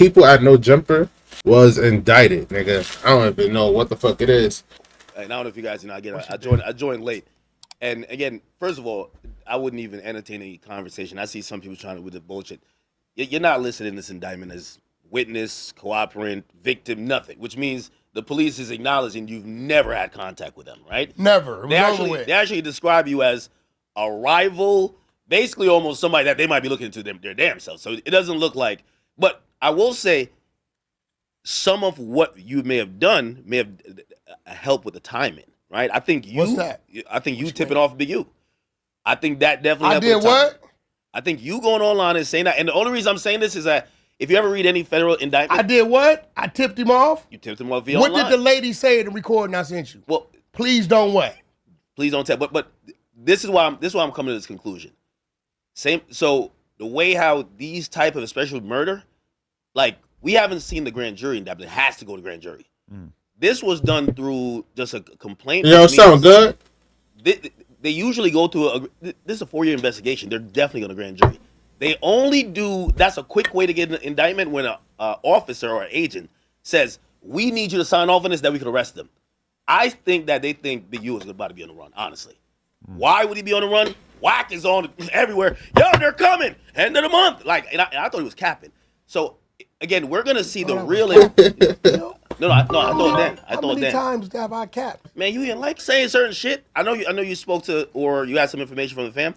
people at No Jumper was indicted, nigga. I don't even know what the fuck it is. And I don't know if you guys, again, What's I your joined. thing? I joined late, and again, first of all, I wouldn't even entertain any conversation. I see some people trying to with the bullshit. You're not listed in this indictment as witness, cooperant, victim, nothing, which means the police is acknowledging you've never had contact with them, right? Never. It was over with. They actually describe you as a rival, basically almost somebody that they might be looking into their damn self. So it doesn't look like. But I will say, some of what you may have done may have helped with the timing, right? I think What's that? I think you What you tipping mean? off Big U. I think that definitely I helped did with the timing. what? I think you going online and saying that, and the only reason I'm saying this is that if you ever read any federal indictment, I did what? I tipped him off? you tipped him off via What online. did the lady say in the recording I sent you? Well, Please don't what? please don't tell. But this is why I'm coming to this conclusion. Same. So the way how these type of especially murder, like we haven't seen the grand jury indictment. It has to go to grand jury. This was done through just a complaint. Yo, which sound means good? they usually go to this is a 4-year investigation. They're definitely going to grand jury. They only do that's a quick way to get an indictment when a officer or an agent says we need you to sign off on this that we can arrest them. I think that they think Big U is about to be on the run. Honestly, why would he be on the run? Wack is on everywhere. Yo, they're coming. End of the month. Like, and I thought he was capping. So again, we're gonna see the real. No, I thought then. How many times have I capped? Man, you didn't like saying certain shit. I know you spoke to or you had some information from the fam.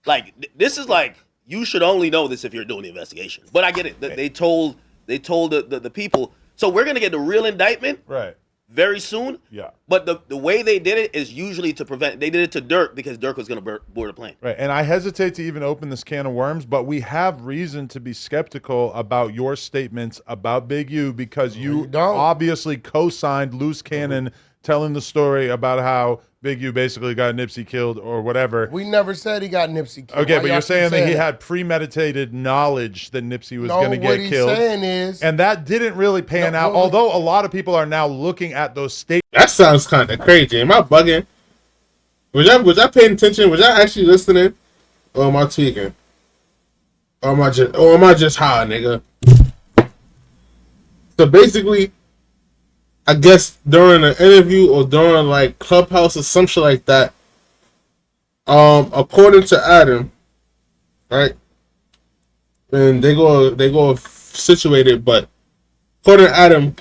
Like this is like you should only know this if you're doing the investigation. But I get it. They told the people. So we're gonna get the real indictment Right. very soon. Yeah. But the way they did it is usually to prevent. They did it to Dirk because Dirk was gonna board a plane. Right. And I hesitate to even open this can of worms, but we have reason to be skeptical about your statements about Big U because you don't. obviously co-signed loose cannon telling the story about how Big U basically got Nipsey killed or whatever. We never said he got Nipsey killed. Okay, Why but y'all you're keep saying that he that? had premeditated knowledge that Nipsey was No, going to what get he's killed. saying is, And that didn't really pan No, out, what we- although a lot of people are now looking at those statements. That sounds kind of crazy. Am I bugging? Was I paying attention? Was I actually listening? Or am I tweaking? Or am I just high, nigga? So basically, I guess during an interview or during like Clubhouse or some shit like that, according to Adam, right? And they go situated, but according to Adam,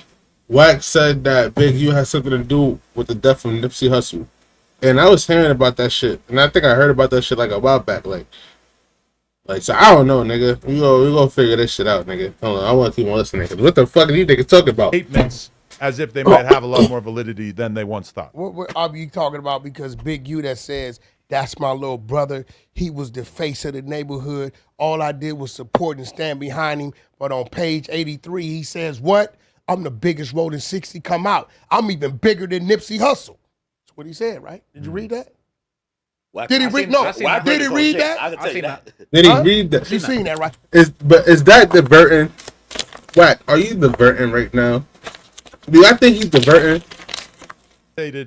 Wack said that Big U has something to do with the death of Nipsey Hussle. And I was hearing about that shit. And I think I heard about that shit like a while back. Like so I don't know, nigga. We go figure this shit out, nigga. Hold on, I want to keep on listening. Cause what the fuck are you niggas talking about? Statements as if they might have a lot more validity than they once thought. what are you talking about? Because Big U that says, that's my little brother. He was the face of the neighborhood. All I did was support and stand behind him. But on page 83, he says, what? I'm the biggest Rolling 60 come out. I'm even bigger than Nipsey Hussle. That's what he said, right? Did you read that? Wack, Did he I read? seen- No. I seen that. Did he Wack read shit. that? I can tell you that. Did he Huh? read that? You seen that, right? Is that diverting? Wack, are you diverting right now? Do I think he's diverting?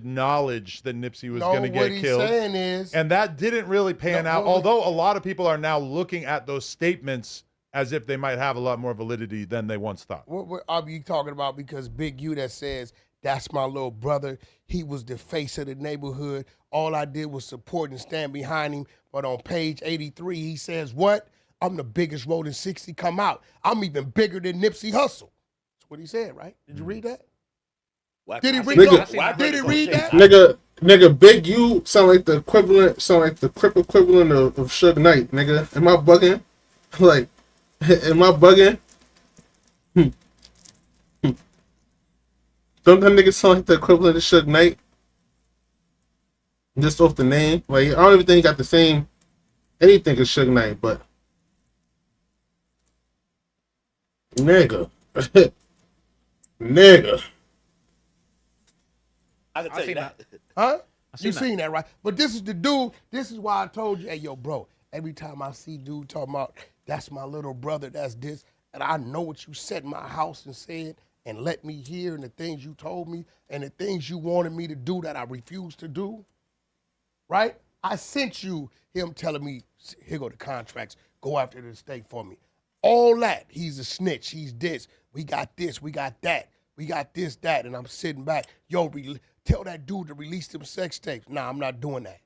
Knowledge that Nipsey was No, going to what get he's killed. saying is, And that didn't really pan No, out, what- although a lot of people are now looking at those statements as if they might have a lot more validity than they once thought. what are you talking about? Because Big U that says, that's my little brother. He was the face of the neighborhood. All I did was support and stand behind him. But on page 83, he says, what? I'm the biggest Rolling 60 come out. I'm even bigger than Nipsey Hussle. That's what he said, right? Did you read that? Wack, Did he I read seen- Nigga- I seen that. Did he read that? Nigga, Big U sound like the crip equivalent of Suge Knight, nigga. Am I bugging? Like, am I bugging? Don't that nigga sound like the equivalent of Suge Knight? Just off the name. Like, I don't even think he got the same anything as Suge Knight, but nigga. Nigga. I can tell you that. Huh? You seen that, right? But this is the dude. This is why I told you, hey, yo, bro, every time I see dude talking about, that's my little brother, that's this, and I know what you said in my house and said and let me hear and the things you told me and the things you wanted me to do that I refused to do, right? I sent you him telling me, here go the contracts, go after the state for me. All that. He's a snitch. He's this. We got this. We got that. We got this, that. And I'm sitting back. Yo, tell that dude to release them sex tapes. Nah, I'm not doing that.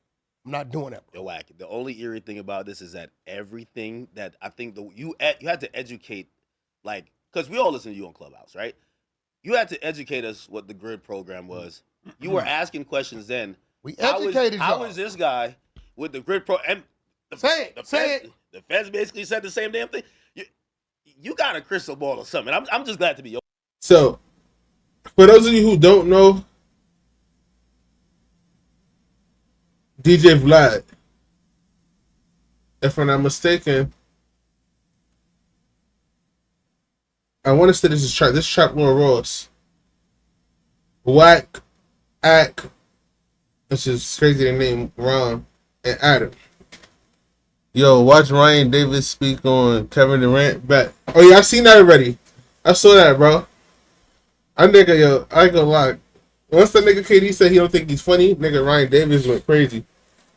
I'm not doing that. Yo, Wack. The only eerie thing about this is that everything that I think you had to educate, like, because we all listen to you on Clubhouse, right? You had to educate us what the grid program was. You were asking questions then. We educated How y'all. is this guy with the grid pro? And Say it. The feds basically said the same damn thing. You got a crystal ball or something. I'm just glad to be. So, for those of you who don't know, DJ Vlad, if I'm not mistaken, I want to say this is Trap Lord Ross, Wack, Ack, which is crazy to name, Ron, and Adam. Yo, watch Ryan Davis speak on Kevin Durant back. Oh yeah, I seen that already. I saw that, bro. I ain't gonna lie. Once the nigga KD said he don't think he's funny, nigga Ryan Davis went crazy.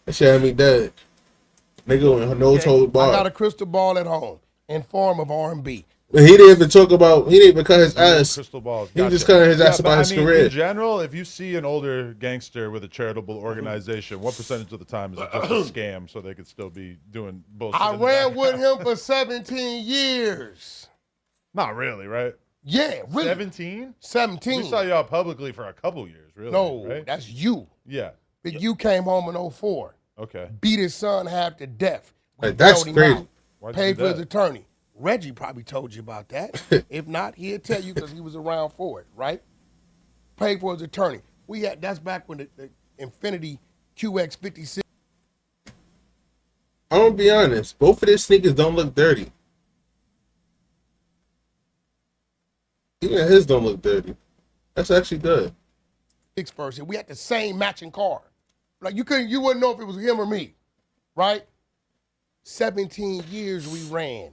That shit had me dead. Nigga went nose hold bar. I got a crystal ball at home in form of R&B. He didn't even he didn't even cut his ass. Crystal balls. He was just cutting his ass about his career. In general, if you see an older gangster with a charitable organization, what percentage of the time is it just a scam so they could still be doing bullshit? I ran with him for 17 years. Not really, right? Yeah, really. 17? 17. We saw y'all publicly for a couple years, really. No, right? that's you. Yeah. Big U came home in 04. Okay. Beat his son half to death. Like, that's bailed him crazy. out, Why'd you paid do for his that? attorney. Reggie probably told you about that. If not, he'll tell you because he was around for it, right? Paid for his attorney. That's back when the Infinity QX56. I'm gonna be honest. Both of these sneakers don't look dirty. Even his don't look dirty. That's actually good. First, and we had the same matching car. Like you wouldn't know if it was him or me, right? 17 years we ran,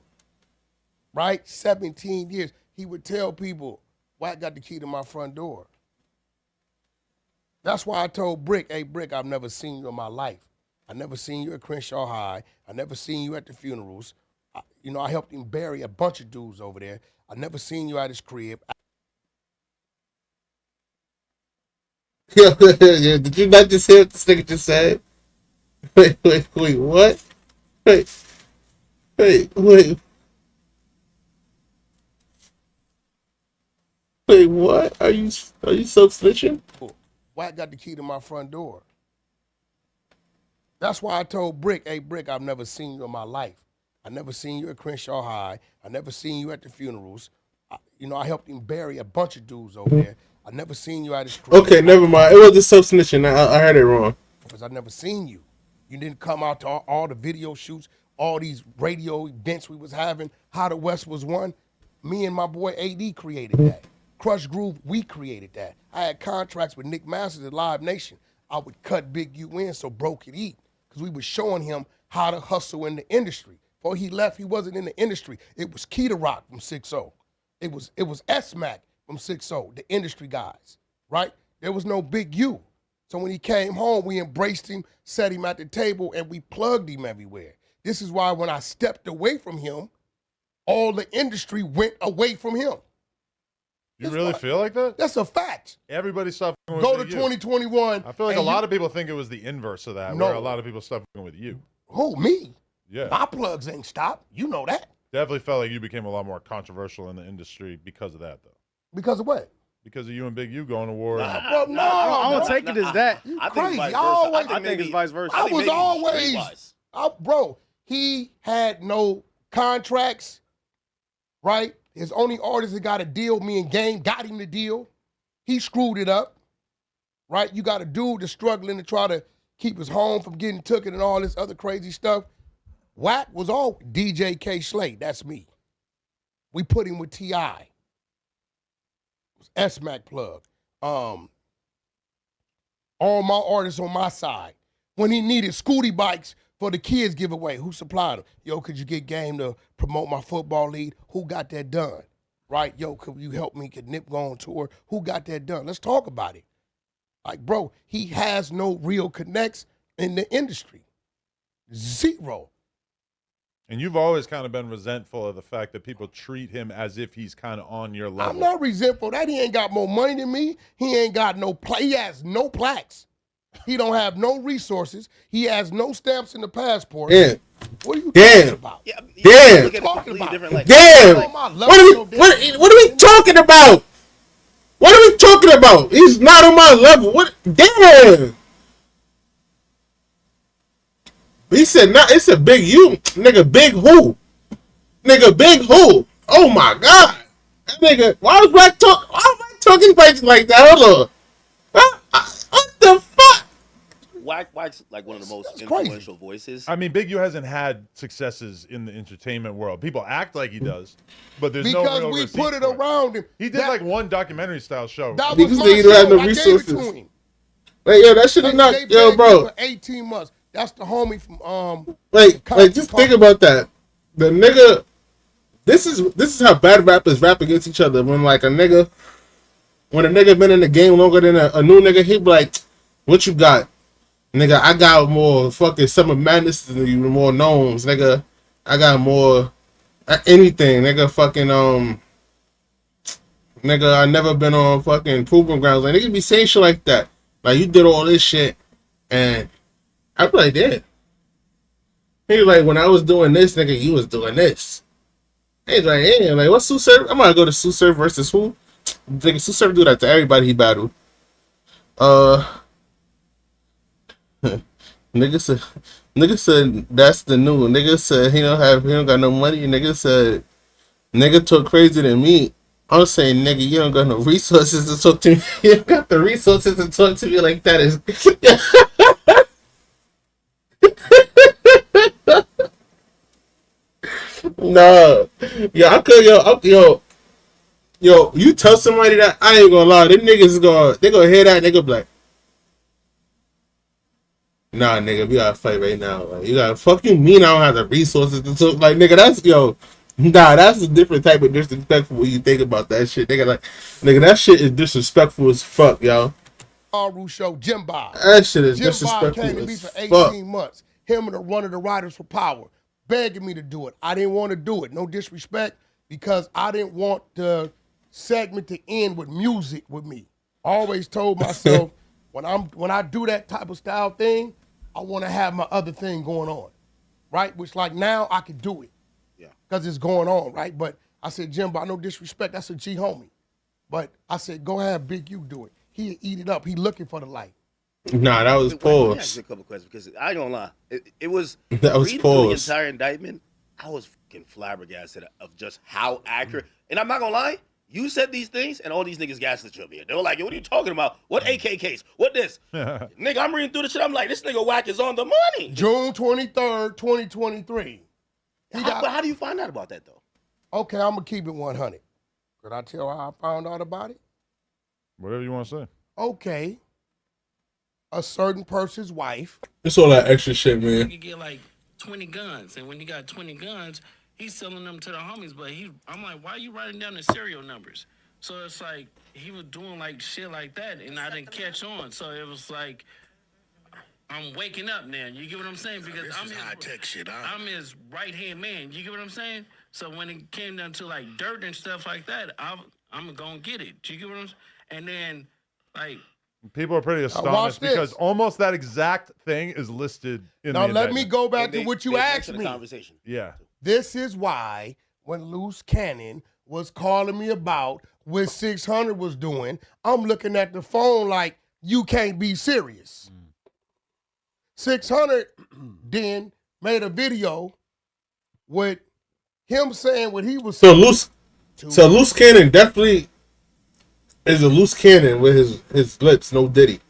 right? 17 years. He would tell people, Wack got the key to my front door. That's why I told Brick, hey, Brick, I've never seen you in my life. I never seen you at Crenshaw High. I never seen you at the funerals. I helped him bury a bunch of dudes over there. I never seen you at his crib. Yeah, did you not just hear what this nigga just said? Wait, what? Wait, what? Are you self-snitching? Wack got the key to my front door. That's why I told Brick, hey, Brick, I've never seen you in my life. I never seen you at Crenshaw High. I never seen you at the funerals. I helped him bury a bunch of dudes over there. I never seen you at his crib. Okay, never mind. It wasn't self-snitching. I heard it wrong. Because I never seen you. You didn't come out to all the video shoots, all these radio events we was having. How the West was won. Me and my boy AD created that. Crush Groove, we created that. I had contracts with Nick Masters at Live Nation. I would cut Big U in so Bro could eat. Because we was showing him how to hustle in the industry. Before he left, he wasn't in the industry. It was Key to Rock from 6-0. It was S-Mac from 6-0, the industry guys, right? There was no Big U. So when he came home, we embraced him, set him at the table, and we plugged him everywhere. This is why when I stepped away from him, all the industry went away from him. You really feel like that? That's a fact. Everybody stopped with Go to you. 2021. I feel like a lot of people think it was the inverse of that, where a lot of people stopped with you. Who, me? Yeah. My plugs ain't stopped. You know that. Definitely felt like you became a lot more controversial in the industry because of that, though. Because of what? Because of you and Big U going to war. Bro, no, I don't take it as that. You I crazy. think I think it's vice versa. I was always, bro, he had no contracts, right? His only artist that got a deal, me and Game, got him the deal. He screwed it up, right? You got a dude that's struggling to try to keep his home from getting taken and all this other crazy stuff. Wack was all DJ K. Slade, that's me. We put him with T.I. S-Mac plug. All my artists on my side. When he needed scooty bikes for the kids giveaway, who supplied them? Yo, could you get Game to promote my football league? Who got that done? Right? Yo, could you help me? Could Nip go on tour? Who got that done? Let's talk about it. Like, bro, he has no real connects in the industry. Zero. And you've always kind of been resentful of the fact that people treat him as if he's kind of on your level. I'm not resentful that he ain't got more money than me. He ain't got no He has no plaques. He don't have no resources. He has no stamps in the passport. Yeah. What are you talking about? Yeah, Damn. look at it completely different light. Damn. On my level, What are we talking about? What are we talking about? He's not on my level. What? Damn. He said, "Not." It's a big you, nigga. Big who? Nigga, big who? Oh my god, that nigga. Why was Wack talking like that? Hold on. What the fuck? Wack's like one of the most That's influential voices. I mean, Big U hasn't had successes in the entertainment world. People act like he does, but there's no because real we receipt put it for around him. He did like one documentary style show. That Because was my you don't have show. no I gave it resources. to him. Like, yo, that should have They not, begged yo, me bro. for 18 months. That's the homie from Like, just think about that. The nigga, this is how bad rappers rap against each other. When a nigga been in the game longer than a new nigga, he be like, "What you got, nigga? I got more fucking Summer Madness than you, more gnomes, nigga. I got more anything, nigga. Fucking nigga, I never been on fucking proving grounds. Like, niggas be saying shit like that. Like, you did all this shit, and I be like, damn. He was like, when I was doing this, nigga, you was doing this. He's like, yeah, like, what's Sue Surf? I'm gonna go to Sue Surf versus who? Nigga, Sue Surf do that to everybody he battled. Nigga said that's the new. Nigga said he don't got no money. Nigga said, nigga talk crazy than me. I'm saying, nigga, you don't got no resources to talk to me. You don't got the resources to talk to me like that. Is no, yo, you tell somebody that, I ain't gonna lie, them niggas they gonna hear that and they gonna be like, nah, nigga, we gotta fight right now. Like, you gotta, fuck you mean I don't have the resources to talk, like, nigga, that's a different type of disrespectful when you think about that shit. Nigga, that shit is disrespectful as fuck, yo. Show, Jim Bob. That shit is Jim Bob disrespectful came to me as for 18 fuck. months. Him and one of the Riders for Power, begging me to do it. I didn't want to do it. No disrespect, because I didn't want the segment to end with music with me. I always told myself when I do that type of style thing, I want to have my other thing going on, right? Which like now I can do it, because it's going on, right? But I said, Jim, by no disrespect, that's a G homie. But I said, go have Big U do it. He'll eat it up. He looking for the light. Nah, that was Let me ask pause. you a couple questions, because I ain't gonna lie, it was That was reading through the pause. entire indictment. I was fucking flabbergasted of just how accurate. And I'm not gonna lie, you said these things, and all these niggas gaslit you up here. They were like, "Yo, what are you talking about? What AKKs? What this?" Nigga, I'm reading through the shit. I'm like, this nigga Wack is on the money. June 23rd, 2023. How do you find out about that though? Okay, I'm gonna keep it 100. Could I tell how I found out about it? Whatever you want to say. Okay. A certain person's wife. It's all that extra shit, man. You get like 20 guns, and when you got 20 guns, he's selling them to the homies. But I'm like, why are you writing down the serial numbers? So it's like he was doing like shit like that, and I didn't catch on. So it was like I'm waking up now. You get what I'm saying? Because I'm high-tech shit. I'm his right hand man. You get what I'm saying? So when it came down to like dirt and stuff like that, I'm gonna get it. You get what I'm saying? And then like. People are pretty astonished because almost that exact thing is listed in the Now let indictment. me go back to what you asked me. Conversation. Yeah. This is why when Loose Cannon was calling me about what 600 was doing, I'm looking at the phone like, you can't be serious. 600 then made a video with him saying what he was saying. So Loose Cannon definitely is a loose cannon with his lips, no Diddy.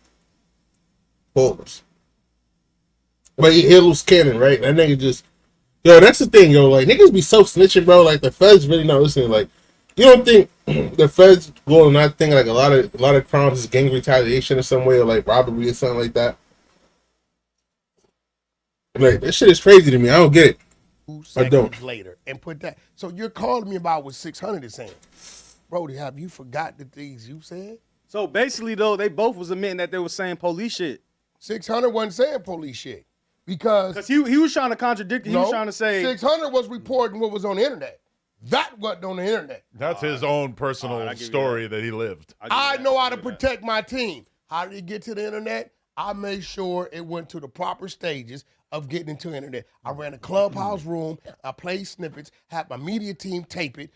Pause. But he hit Loose Cannon, right? That nigga just, yo, that's the thing, yo. Like, niggas be so snitching, bro. Like, the feds really not listening. Like, you don't think the feds go on that thing, like a lot of crimes is gang retaliation in some way, or like robbery or something like that? Like, that shit is crazy to me. I don't get it. 2 seconds later and put that. So you're calling me about what 600 is saying. Brody, have you forgot the things you said? So basically, though, they both was admitting that they were saying police shit. 600 wasn't saying police shit. Because he was trying to contradict it. He was trying to say 600 was reporting what was on the internet. That wasn't on the internet. That's his own personal story that he lived. I know how to protect my team. How did it get to the internet? I made sure it went to the proper stages of getting into the internet. I ran a clubhouse room. I played snippets, had my media team tape it,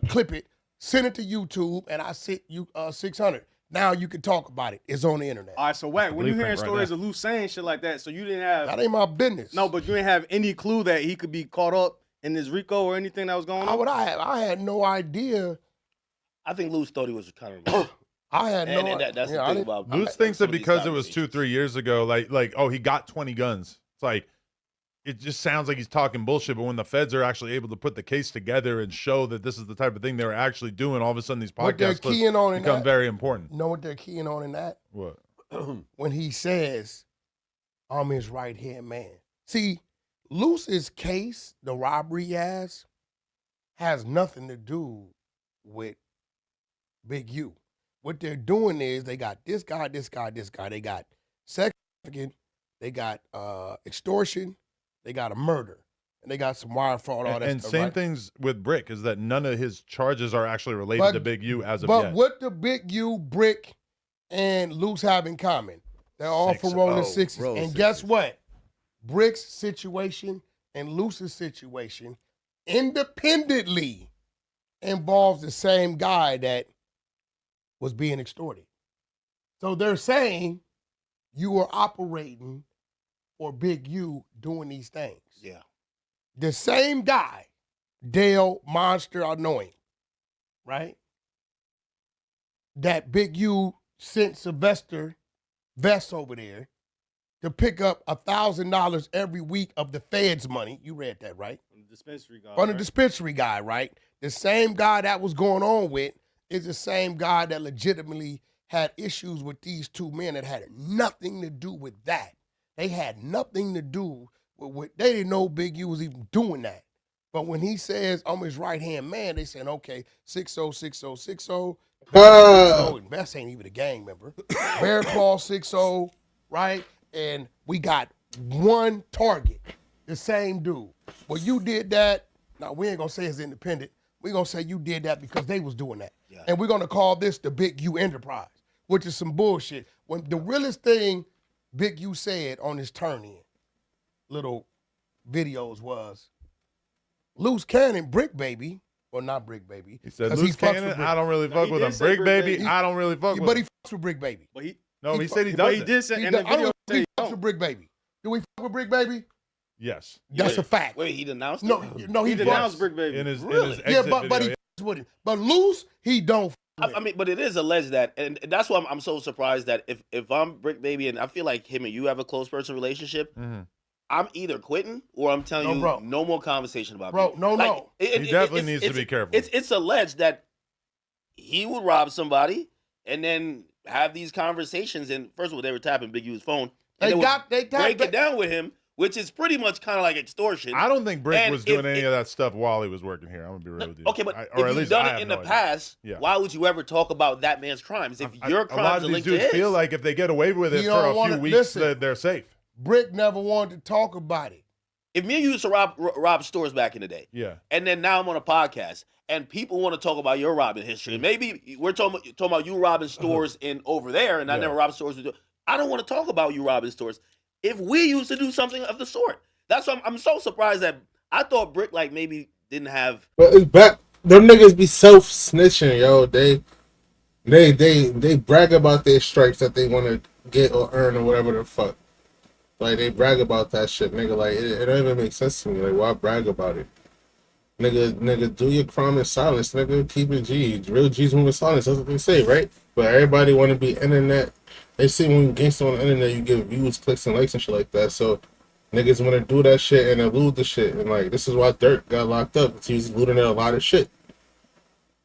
clip it, send it to YouTube, and I sent you 600. Now you can talk about it. It's on the internet. All right, so Wack, when you hearing stories of Lou saying shit like that, so you didn't have that ain't my business. No, but you didn't have any clue that he could be caught up in this RICO or anything that was going on? How would I have? I had no idea. I think Lou thought he was kind of. I had no idea. That's the thing about Luz thinks that because it was 2-3 years ago, like oh, he got 20 guns. It's like it just sounds like he's talking bullshit. But when the feds are actually able to put the case together and show that this is the type of thing they were actually doing, all of a sudden these podcasts become very important. You know what they're keying on in that? What? When he says, "I'm his right hand man." See, Luz's case, the robbery has nothing to do with Big U. What they're doing is they got this guy. They got sex trafficking, they got extortion, they got a murder, and they got some wire fraud, all that and stuff. Same right? things with Brick is that none of his charges are actually related to Big U as of yet. But what the Big U, Brick, and Luz have in common? They're all from rolling sixes. And guess what? Brick's situation and Luz's situation independently involves the same guy that was being extorted. So they're saying you were operating for Big U doing these things. Yeah. The same guy, Dale Monster, I know him, right? That Big U sent Sylvester Vest over there to pick up $1,000 every week of the Fed's money. You read that, right? From the dispensary guy. From the dispensary guy, right? The same guy that was going on with is the same guy that legitimately had issues with these two men that had nothing to do with that. They had nothing to do with they didn't know Big U was even doing that. But when he says, I'm his right-hand man, they saying, okay, 606060. And Best ain't even a gang member. Bear Claw 60, right? And we got one target, the same dude. Well, you did that. Now, we ain't going to say it's independent. We're going to say you did that because they was doing that. Yeah. And we're going to call this the Big U enterprise, which is some bullshit. When the realest thing Big U said on his turn-in little videos was, Loose Cannon, Brick Baby, or not Brick Baby. He said, Loose Cannon, I don't really fuck with him. Brick Baby, I don't really fuck with him. But he fucks with Brick Baby. But he said he does. He did say in the video. I don't think he fucks with Brick Baby. Do we fuck with Brick Baby? Yes. That's a fact. Wait, he denounced it? No, he denounced Brick Baby. In his really? exit but he fucks with him. But Loose, he don't. I mean, but it is alleged that, and that's why I'm so surprised that if I'm Brick Baby and I feel like him and you have a close personal relationship, I'm either quitting or I'm telling you no more conversation about bro. me. No. He definitely needs to be careful. It's alleged that he would rob somebody and then have these conversations. And first of all, they were tapping Big U's phone. And they break it down with him, which is pretty much kind of like extortion. I don't think Brick was doing any of that stuff while he was working here. I'm gonna be real with you. Okay, but if you've done it in the past, why would you ever talk about that man's crimes? If your crimes are linked to his, a lot of these dudes feel like if they get away with it for a few weeks, they're safe. Brick never wanted to talk about it. If me and you used to rob stores back in the day, and then now I'm on a podcast, and people want to talk about your robbing history, maybe we're talking about you robbing stores in over there, and I never robbed stores. I don't want to talk about you robbing stores. If we used to do something of the sort, that's why I'm so surprised that I thought Brick like maybe didn't have. But it's back. Them niggas be self snitching, yo. They brag about their stripes that they want to get or earn or whatever the fuck. Like they brag about that shit, nigga. Like it don't even make sense to me. Like why brag about it, nigga? Do your crime in silence, nigga. Keep it G. Real G's move in silence. That's what they say, right? But everybody want to be internet. They see when you gangster on the internet, you get views, clicks, and likes and shit like that. So niggas want to do that shit and elude the shit. And like this is why Dirt got locked up. Because he was eluding a lot of shit,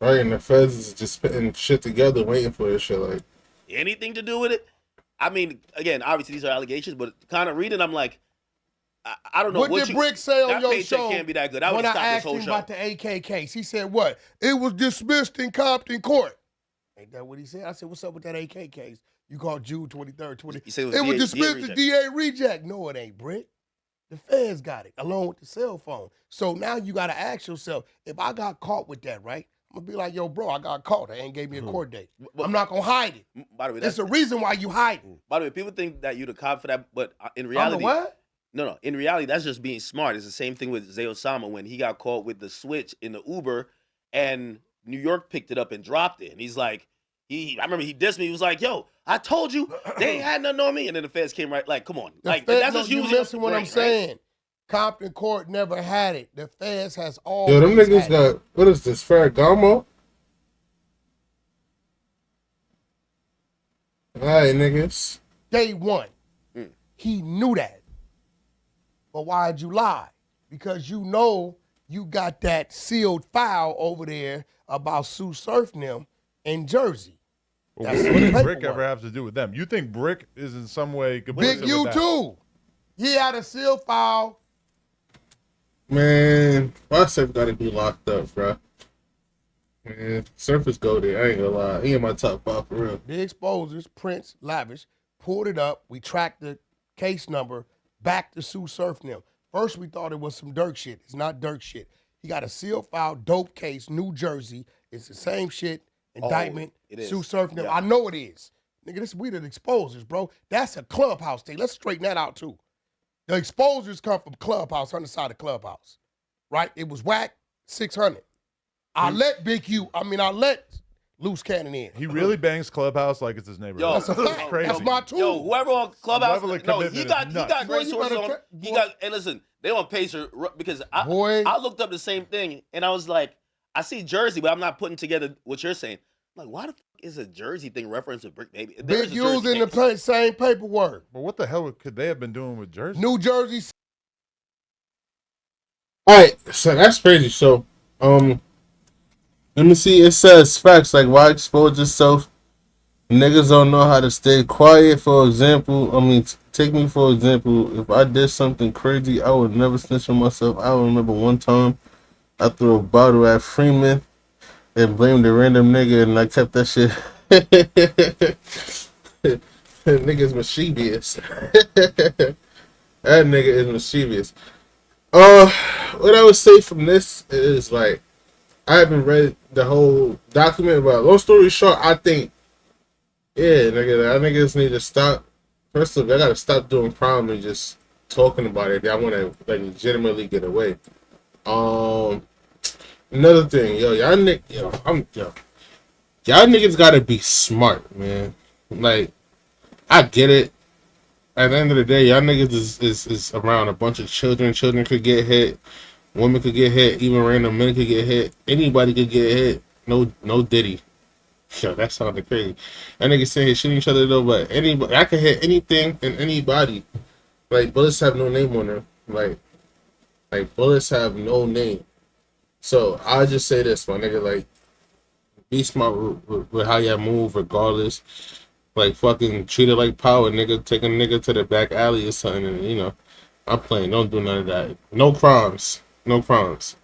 right? And the feds is just spitting shit together, waiting for this shit. Like anything to do with it? I mean, again, obviously these are allegations, but kind of reading, I'm like, I don't know. What did Brick say on your show? Can't be that good. I would when stop I asked this whole him show. about the AK case, he said what? It was dismissed in Compton court. Ain't that what he said? I said, what's up with that AK case? You called June 23rd, 20. You say It was DA dismissed as reject. DA reject. No, it ain't, Brick. The feds got it along with the cell phone. So now you got to ask yourself, if I got caught with that, right? I'm going to be like, yo, bro, I got caught. They ain't gave me a court date. But- I'm not going to hide it. By the way, There's that's a reason why you hiding. by the way, people think that you the cop for that, but in I'm the reality, what? no. In reality, that's just being smart. It's the same thing with Zay Osama when he got caught with the switch in the Uber, and New York picked it up and dropped it. And he's like, I remember he dissed me. He was like, "Yo, I told you they ain't had nothing on me." And then the feds came right, like, "Come on, The like feds, that's no, just you using missing what brain, I'm right? saying. Compton Court never had it. The feds has always Yo, them niggas had it. got, what is this, Ferragamo? Alright, niggas. Day one. Mm. He knew that. But why'd you lie? Because you know you got that sealed file over there about Sue Surfing them in Jersey. Well, That's what the did Brick paperwork. ever have to do with them? You think Brick is in some way complicit Big with U that? too. He had a sealed file. Man, why Surf gotta be locked up, bro? Man, Surf is goated. I ain't gonna lie. He in my top 5 for real. The exposers, Prince, Lavish, pulled it up. We tracked the case number back to Sue Surfing them. First, we thought it was some Dirk shit. It's not Dirk shit. He got a sealed file, dope case, New Jersey. It's the same shit, indictment, it is. Sue Surfing them. Yeah. I know it is. Nigga, this we the exposers, bro. That's a clubhouse thing. Let's straighten that out, too. The exposers come from Clubhouse, on the side of Clubhouse, right? It was Wack, 600. I let Loose Cannon in. He really bangs Clubhouse like it's his neighborhood. Yo, That's a fact. It's crazy. That's my tool. Yo, whoever on Clubhouse, Level of no, commitment he is got nuts. great Boy, you sources better on. He boy. got, and listen, they on Pacer because Boy. I looked up the same thing and I was like, I see Jersey, but I'm not putting together what you're saying. I'm like, why the fuck is a Jersey thing reference to Brick Baby? There Big is a U's Jersey in the case. same paperwork. But what the hell could they have been doing with Jersey? New Jersey. Alright, so that's crazy. So, let me see. It says facts like why expose yourself? Niggas don't know how to stay quiet. For example, take me for example. If I did something crazy, I would never snitch on myself. I remember one time I threw a bottle at Freeman and blamed a random nigga, and I kept that shit. Nigga's mischievous. That nigga is mischievous. What I would say from this is like, I haven't read the whole document, but long story short, I think, yeah, nigga, that niggas need to stop. First of all, I gotta stop doing crime and just talking about it. I want to like legitimately get away. Another thing, y'all niggas gotta be smart, man. Like, I get it. At the end of the day, y'all niggas is around a bunch of children. Children could get hit. Women could get hit. Even random men could get hit. Anybody could get hit. No Diddy. Yo, that sounded crazy. That nigga saying he's shooting each other though, but anybody, I can hit anything and anybody. Like, bullets have no name on them. Like bullets have no name. So I'll just say this, my nigga. Like, be smart with how y'all move, regardless. Like, fucking treat it like power, nigga. Take a nigga to the back alley or something, and I'm playing. Don't do none of that. No crimes. No crimes.